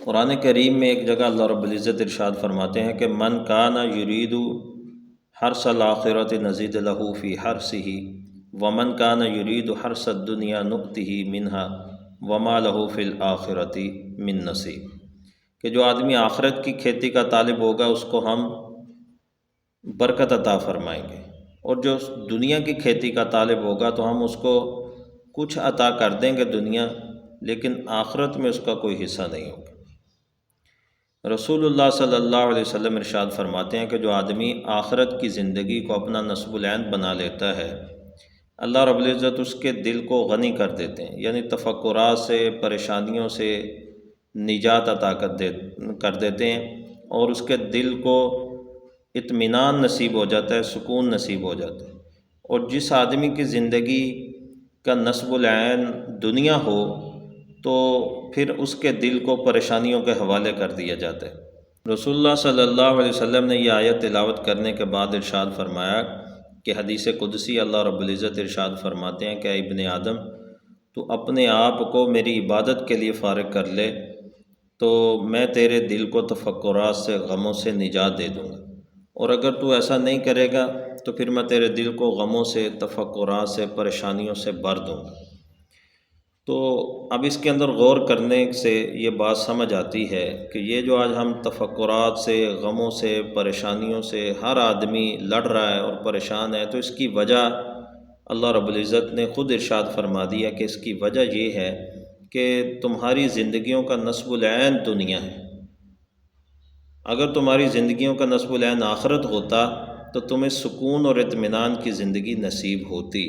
قرآن کریم میں ایک جگہ اللہ رب العزت ارشاد فرماتے ہیں کہ من کان یرید حرث الآخرۃ نزید لہ فی حرثہ ومن کان یرید حرث الدنیا نؤتہ منہا وما لہ فی الآخرۃ من نصیب، کہ جو آدمی آخرت کی کھیتی کا طالب ہوگا اس کو ہم برکت عطا فرمائیں گے، اور جو دنیا کی کھیتی کا طالب ہوگا تو ہم اس کو کچھ عطا کر دیں گے دنیا، لیکن آخرت میں اس کا کوئی حصہ نہیں ہوگا۔ رسول اللہ صلی اللہ علیہ وسلم ارشاد فرماتے ہیں کہ جو آدمی آخرت کی زندگی کو اپنا نصب العین بنا لیتا ہے، اللہ رب العزت اس کے دل کو غنی کر دیتے ہیں، یعنی تفکرات سے، پریشانیوں سے نجات عطا کر دیتے ہیں، اور اس کے دل کو اطمینان نصیب ہو جاتا ہے، سکون نصیب ہو جاتا ہے۔ اور جس آدمی کی زندگی کا نصب العین دنیا ہو تو پھر اس کے دل کو پریشانیوں کے حوالے کر دیا جاتا ہے۔ رسول اللہ صلی اللہ علیہ وسلم نے یہ آیت تلاوت کرنے کے بعد ارشاد فرمایا کہ حدیث قدسی اللہ رب العزت ارشاد فرماتے ہیں کہ اے ابن آدم، تو اپنے آپ کو میری عبادت کے لیے فارغ کر لے تو میں تیرے دل کو تفکرات سے، غموں سے نجات دے دوں گا، اور اگر تو ایسا نہیں کرے گا تو پھر میں تیرے دل کو غموں سے، تفکرات سے، پریشانیوں سے بھر دوں گا۔ تو اب اس کے اندر غور کرنے سے یہ بات سمجھ آتی ہے کہ یہ جو آج ہم تفکرات سے، غموں سے، پریشانیوں سے ہر آدمی لڑ رہا ہے اور پریشان ہے، تو اس کی وجہ اللہ رب العزت نے خود ارشاد فرما دیا کہ اس کی وجہ یہ ہے کہ تمہاری زندگیوں کا نصب العین دنیا ہے۔ اگر تمہاری زندگیوں کا نصب العین آخرت ہوتا تو تمہیں سکون اور اطمینان کی زندگی نصیب ہوتی،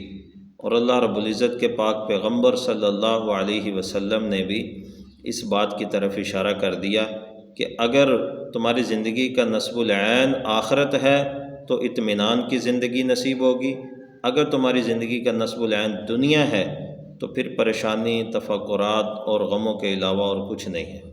اور اللہ رب العزت کے پاک پیغمبر صلی اللہ علیہ وسلم نے بھی اس بات کی طرف اشارہ کر دیا کہ اگر تمہاری زندگی کا نصب العین آخرت ہے تو اطمینان کی زندگی نصیب ہوگی، اگر تمہاری زندگی کا نصب العین دنیا ہے تو پھر پریشانی، تفکرات اور غموں کے علاوہ اور کچھ نہیں ہے۔